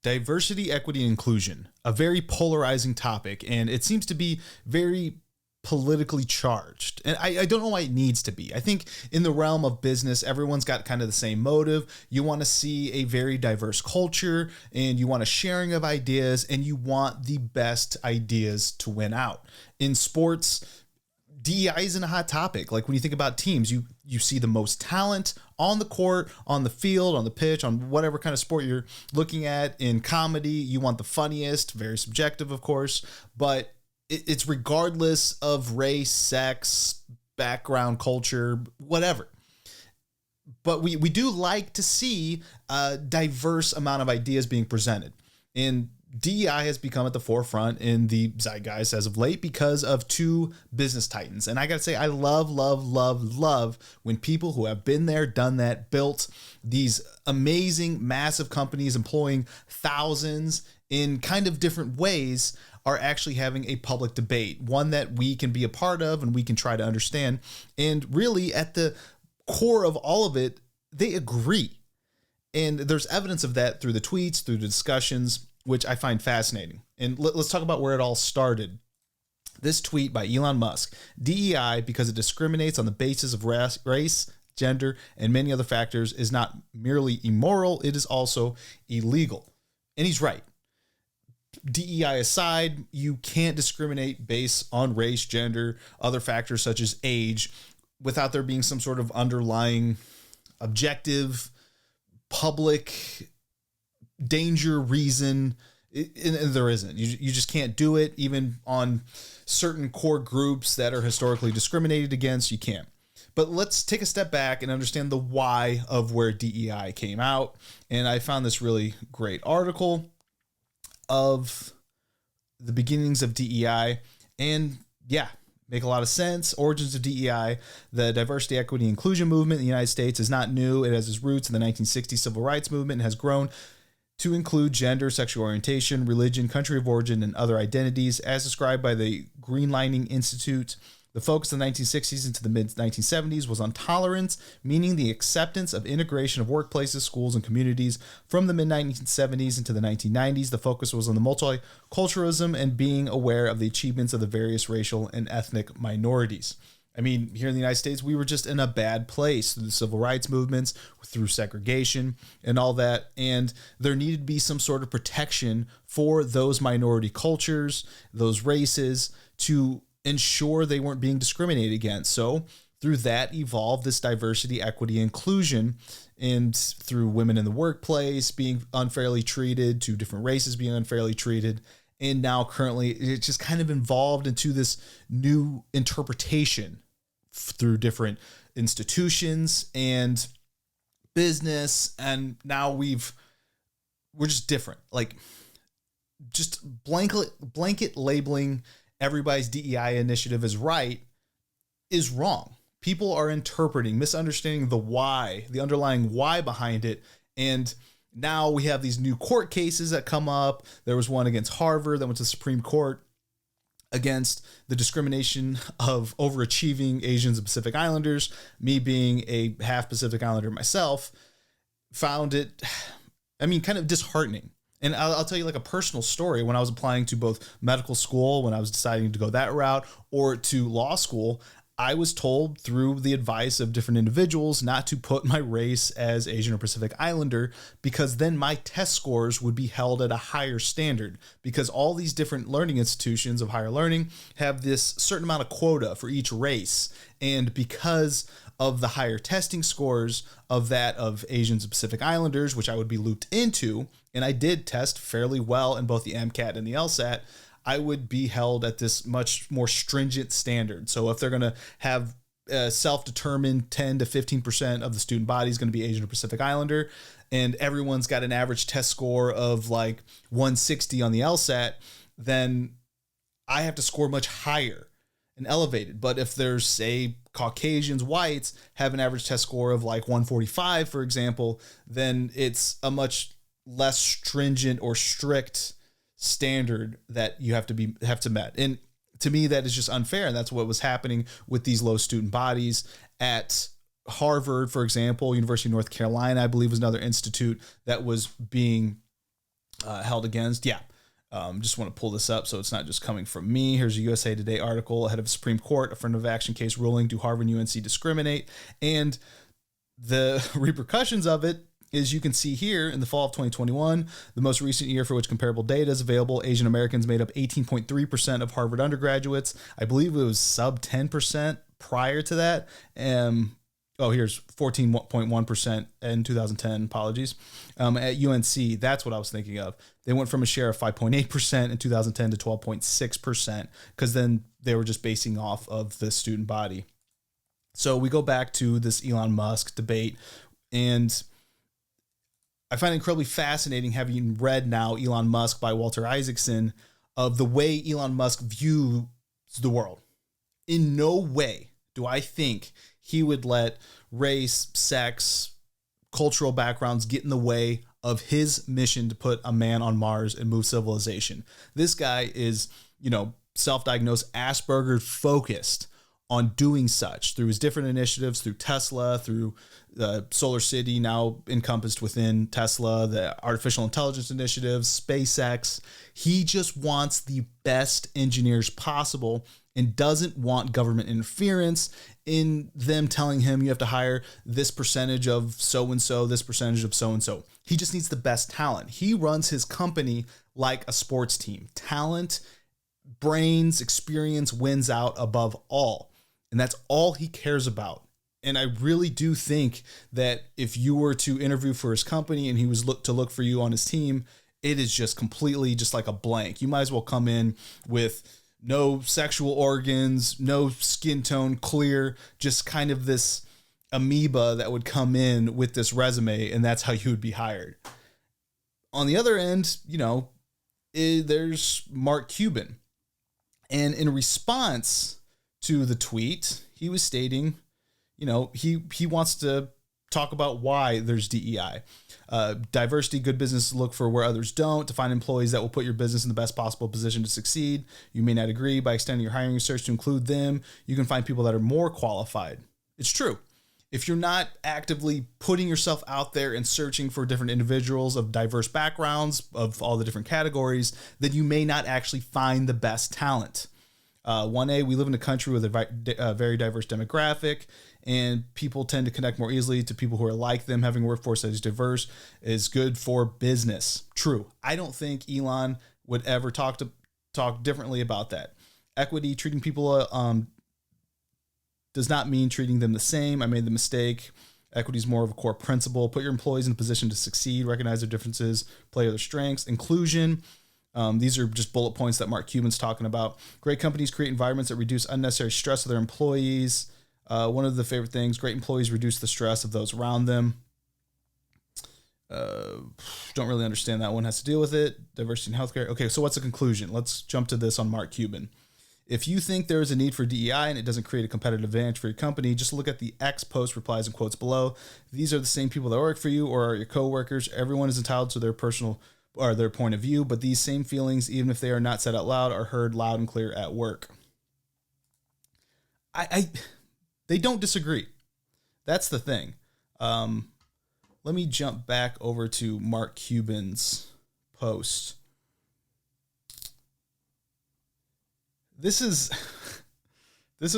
Diversity, equity, and inclusion, a very polarizing topic, and it seems to be very politically charged. And I don't know why it needs to be. I think in the realm of business, everyone's got kind of the same motive. You want to see a very diverse culture, and you want a sharing of ideas, and you want the best ideas to win out. In sports, DEI isn't a hot topic. Like when you think about teams, you see the most talent on the court, on the field, on the pitch, on whatever kind of sport you're looking at. In comedy, you want the funniest, very subjective, of course, but it's regardless of race, sex, background, culture, whatever. But we do like to see a diverse amount of ideas being presented. And DEI has become at the forefront in the zeitgeist as of late because of two business titans. And I got to say, I love when people who have been there, done that, built these amazing, massive companies employing thousands in kind of different ways are actually having a public debate, one that we can be a part of and we can try to understand. And really at the core of all of it, they agree. And there's evidence of that through the tweets, through the discussions, which I find fascinating. And let's talk about where it all started. This tweet by Elon Musk: DEI, because it discriminates on the basis of race, gender, and many other factors, is not merely immoral, it is also illegal. And he's right. DEI aside, you can't discriminate based on race, gender, other factors such as age, without there being some sort of underlying objective, public danger reason. And there isn't. You just can't do it. Even on certain core groups that are historically discriminated against, you can't. But let's take a step back and understand the why of where DEI came out. And I found this really great article of the beginnings of DEI. And yeah, make a lot of sense. Origins of DEI. The diversity, equity, inclusion movement in the United States is not new. It has its roots in the 1960s civil rights movement and has grown to include gender, sexual orientation, religion, country of origin, and other identities. As described by the Greenlining Institute, the focus in the 1960s into the mid-1970s was on tolerance, meaning the acceptance of integration of workplaces, schools, and communities. From the mid-1970s into the 1990s, the focus was on the multiculturalism and being aware of the achievements of the various racial and ethnic minorities. I mean, here in the United States, we were just in a bad place through the civil rights movements, through segregation and all that. And there needed to be some sort of protection for those minority cultures, those races, to ensure they weren't being discriminated against. So through that evolved this diversity, equity, inclusion, and through women in the workplace being unfairly treated, to different races being unfairly treated. And now currently it's just kind of evolved into this new interpretation through different institutions and business. And now we're just different. Like just blanket labeling everybody's DEI initiative as right is wrong. People are interpreting, misunderstanding the why, the underlying why behind it. And now we have these new court cases that come up. There was one against Harvard that went to the Supreme Court against the discrimination of overachieving Asians and Pacific Islanders. Me being a half Pacific Islander myself, found it, kind of disheartening. And I'll tell you like a personal story. When I was applying to both medical school, when I was deciding to go that route, or to law school, I was told through the advice of different individuals not to put my race as Asian or Pacific Islander, because then my test scores would be held at a higher standard, because all these different learning institutions of higher learning have this certain amount of quota for each race. And because of the higher testing scores of that of Asians and Pacific Islanders, which I would be looped into, and I did test fairly well in both the MCAT and the LSAT, I would be held at this much more stringent standard. So if they're going to have self-determined 10 to 15% of the student body is going to be Asian or Pacific Islander, and everyone's got an average test score of like 160 on the LSAT, then I have to score much higher and elevated. But if there's, say, Caucasians, whites have an average test score of like 145, for example, then it's a much less stringent or strict standard that you have to met. And to me, that is just unfair. And that's what was happening with these low student bodies at Harvard, for example. University of North Carolina, I believe, was another institute that was being held against. Yeah. Just want to pull this up so it's not just coming from me. Here's a USA Today article ahead of a Supreme Court affirmative action case ruling. Do Harvard and UNC discriminate? And the repercussions of it is you can see here in the fall of 2021, the most recent year for which comparable data is available, Asian Americans made up 18.3% of Harvard undergraduates. I believe it was sub 10% prior to that. Here's 14.1% in 2010. Apologies. At UNC, that's what I was thinking of. They went from a share of 5.8% in 2010 to 12.6% because then they were just basing off of the student body. So we go back to this Elon Musk debate, and I find it incredibly fascinating, having read now Elon Musk by Walter Isaacson, of the way Elon Musk views the world. In no way do I think he would let race, sex, cultural backgrounds get in the way of his mission to put a man on Mars and move civilization. This guy is, self-diagnosed Asperger focused on doing such through his different initiatives, through Tesla, through Solar City, now encompassed within Tesla, the artificial intelligence initiatives, SpaceX. He just wants the best engineers possible and doesn't want government interference in them telling him you have to hire this percentage of so-and-so, this percentage of so-and-so. He just needs the best talent. He runs his company like a sports team. Talent, brains, experience wins out above all. And that's all he cares about. And I really do think that if you were to interview for his company and he was to look for you on his team, it is just completely just like a blank. You might as well come in with no sexual organs, no skin tone, clear, just kind of this amoeba that would come in with this resume, and that's how you would be hired. On the other end, there's Mark Cuban. And in response to the tweet, he was stating, he wants to talk about why there's DEI. Diversity, good businesses look for where others don't, to find employees that will put your business in the best possible position to succeed. You may not agree. By extending your hiring search to include them, you can find people that are more qualified. It's true. If you're not actively putting yourself out there and searching for different individuals of diverse backgrounds, of all the different categories, then you may not actually find the best talent. 1A, we live in a country with a very diverse demographic, and people tend to connect more easily to people who are like them. Having a workforce that is diverse is good for business. True. I don't think Elon would ever talk differently about that. Equity, treating people does not mean treating them the same. I made the mistake. Equity is more of a core principle. Put your employees in a position to succeed, recognize their differences, play to their strengths. Inclusion. These are just bullet points that Mark Cuban's talking about. Great companies create environments that reduce unnecessary stress of their employees. One of the favorite things, great employees reduce the stress of those around them. Don't really understand that one. Has to deal with it. Diversity in healthcare. Okay, so what's the conclusion? Let's jump to this on Mark Cuban. If you think there is a need for DEI and it doesn't create a competitive advantage for your company, just look at the X post replies and quotes below. These are the same people that work for you or are your coworkers. Everyone is entitled to their personal or their point of view, but these same feelings, even if they are not said out loud, are heard loud and clear at work. They don't disagree. That's the thing. Let me jump back over to Mark Cuban's post. This is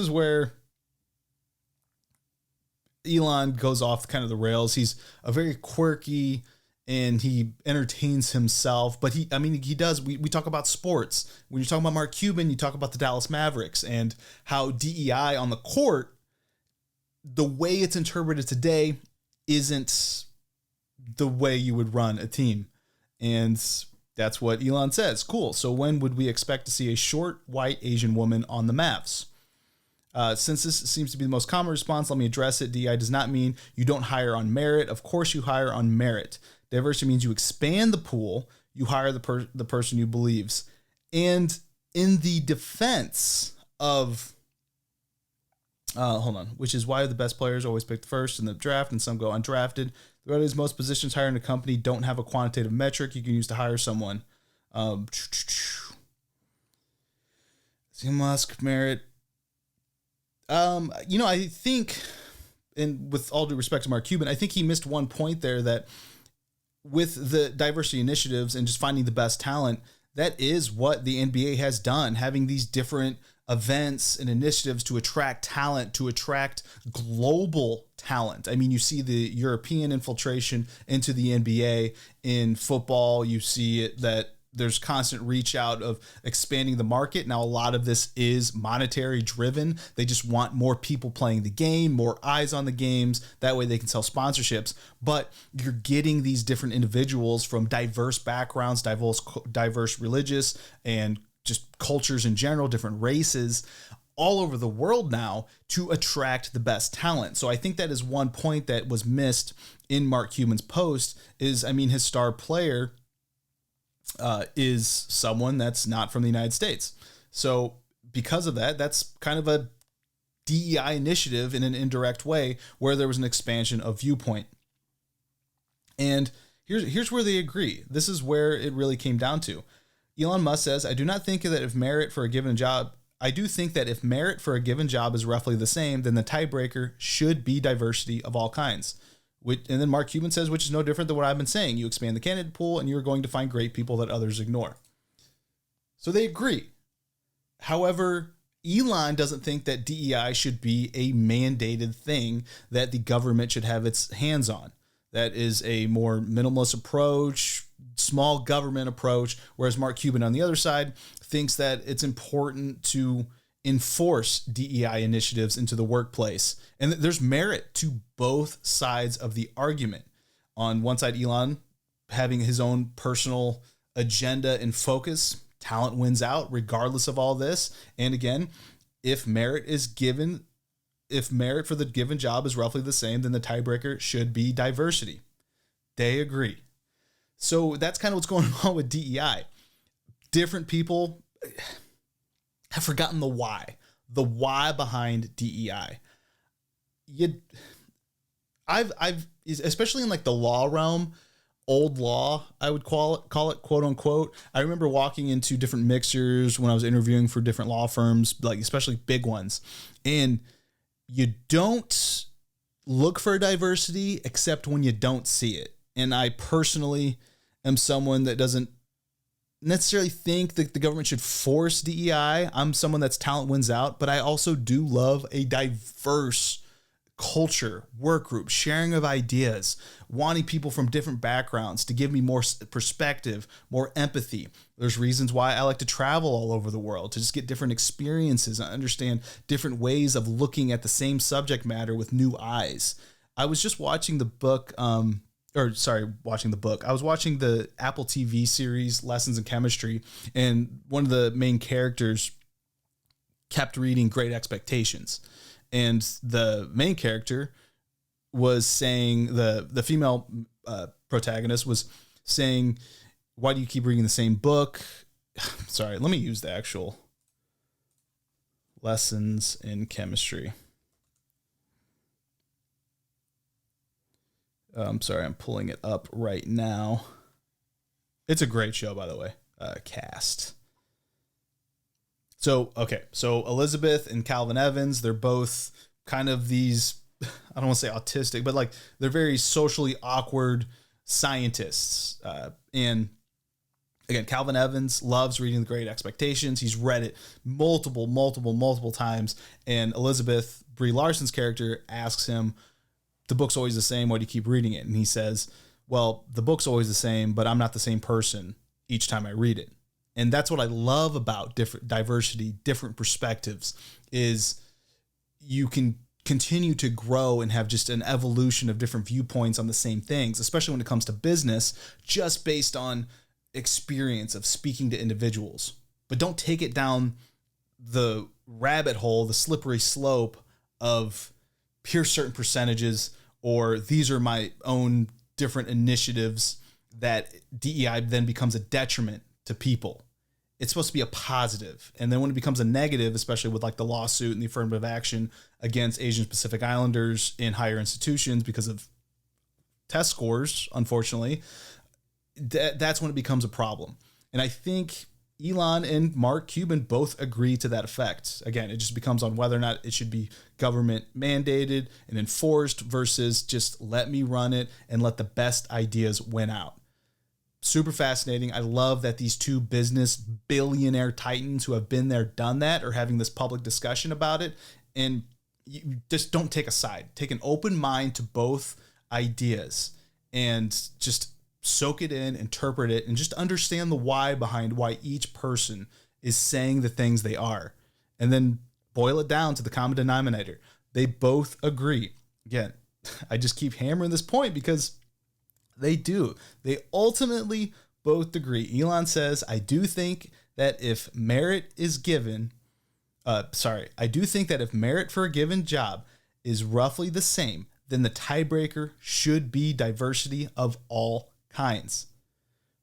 where Elon goes off kind of the rails. He's a very quirky and he entertains himself, but he does. We talk about sports. When you're talking about Mark Cuban, you talk about the Dallas Mavericks and how DEI on the court, the way it's interpreted today isn't the way you would run a team. And that's what Elon says. Cool. So when would we expect to see a short, white Asian woman on the Mavs? Since this seems to be the most common response, let me address it. DEI does not mean you don't hire on merit. Of course you hire on merit. Diversity means you expand the pool. You hire the person you believes. And in the defense of, which is why the best players always picked first in the draft and some go undrafted. The reality is most positions hired in a company don't have a quantitative metric you can use to hire someone. Musk, merit. I think, and with all due respect to Mark Cuban, I think he missed one point there that with the diversity initiatives and just finding the best talent, that is what the NBA has done, having these different events and initiatives to attract talent, to attract global talent. I mean, you see the European infiltration into the NBA in football. You see it that there's constant reach out of expanding the market. Now, a lot of this is monetary driven. They just want more people playing the game, more eyes on the games. That way they can sell sponsorships. But you're getting these different individuals from diverse backgrounds, diverse religious and just cultures in general, different races all over the world now to attract the best talent. So I think that is one point that was missed in Mark Cuban's post is, I mean, his star player is someone that's not from the United States. So because of that, that's kind of a DEI initiative in an indirect way where there was an expansion of viewpoint. And here's where they agree. This is where it really came down to. Elon Musk says, I do think that if merit for a given job is roughly the same, then the tiebreaker should be diversity of all kinds. And then Mark Cuban says, which is no different than what I've been saying. You expand the candidate pool and you're going to find great people that others ignore. So they agree. However, Elon doesn't think that DEI should be a mandated thing that the government should have its hands on. That is a more minimalist approach, small government approach, whereas Mark Cuban on the other side thinks that it's important to enforce DEI initiatives into the workplace. And there's merit to both sides of the argument. On one side, Elon having his own personal agenda and focus, talent wins out regardless of all this. And again, if merit for the given job is roughly the same, then the tiebreaker should be diversity. They agree. So that's kind of what's going on with DEI. Different people have forgotten the why behind DEI. I've especially in like the law realm, old law, I would call it quote unquote. I remember walking into different mixers when I was interviewing for different law firms, like especially big ones, and you don't look for diversity except when you don't see it. And I personally am someone that doesn't necessarily think that the government should force DEI. I'm someone that's talent wins out, but I also do love a diverse culture, work group, sharing of ideas, wanting people from different backgrounds to give me more perspective, more empathy. There's reasons why I like to travel all over the world, to just get different experiences and understand different ways of looking at the same subject matter with new eyes. I was just watching I was watching the Apple TV series Lessons in Chemistry, and one of the main characters kept reading Great Expectations. And the main character was saying, the female protagonist was saying, why do you keep reading the same book? Sorry, let me use the actual Lessons in Chemistry. I'm sorry, I'm pulling it up right now. It's a great show, by the way. Cast. So Elizabeth and Calvin Evans, they're both kind of these, I don't want to say autistic, but like they're very socially awkward scientists. And again, Calvin Evans loves reading The Great Expectations. He's read it multiple times. And Elizabeth, Brie Larson's character, asks him, the book's always the same. Why do you keep reading it? And he says, well, the book's always the same, but I'm not the same person each time I read it. And that's what I love about different diversity, different perspectives, is you can continue to grow and have just an evolution of different viewpoints on the same things, especially when it comes to business, just based on experience of speaking to individuals. But don't take it down the rabbit hole, the slippery slope of here's certain percentages, or these are my own different initiatives, that DEI then becomes a detriment to people. It's supposed to be a positive. And then when it becomes a negative, especially with like the lawsuit and the affirmative action against Asian Pacific Islanders in higher institutions because of test scores, unfortunately, that's when it becomes a problem. And I think Elon and Mark Cuban both agree to that effect. Again, it just becomes on whether or not it should be government mandated and enforced versus just let me run it and let the best ideas win out. Super fascinating. I love that these two business billionaire titans who have been there, done that, are having this public discussion about it. And you just don't take a side. Take an open mind to both ideas and just soak it in, interpret it, and just understand the why behind why each person is saying the things they are. And then boil it down to the common denominator. They both agree. Again, I just keep hammering this point because they do. They ultimately both agree. Elon says, I do think that if merit is given, I do think that if merit for a given job is roughly the same, then the tiebreaker should be diversity of all kinds,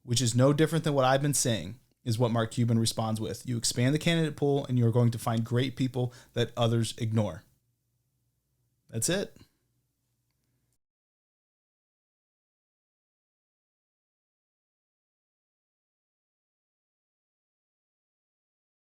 which is no different than what I've been saying, is what Mark Cuban responds with. You expand the candidate pool and you're going to find great people that others ignore. That's it.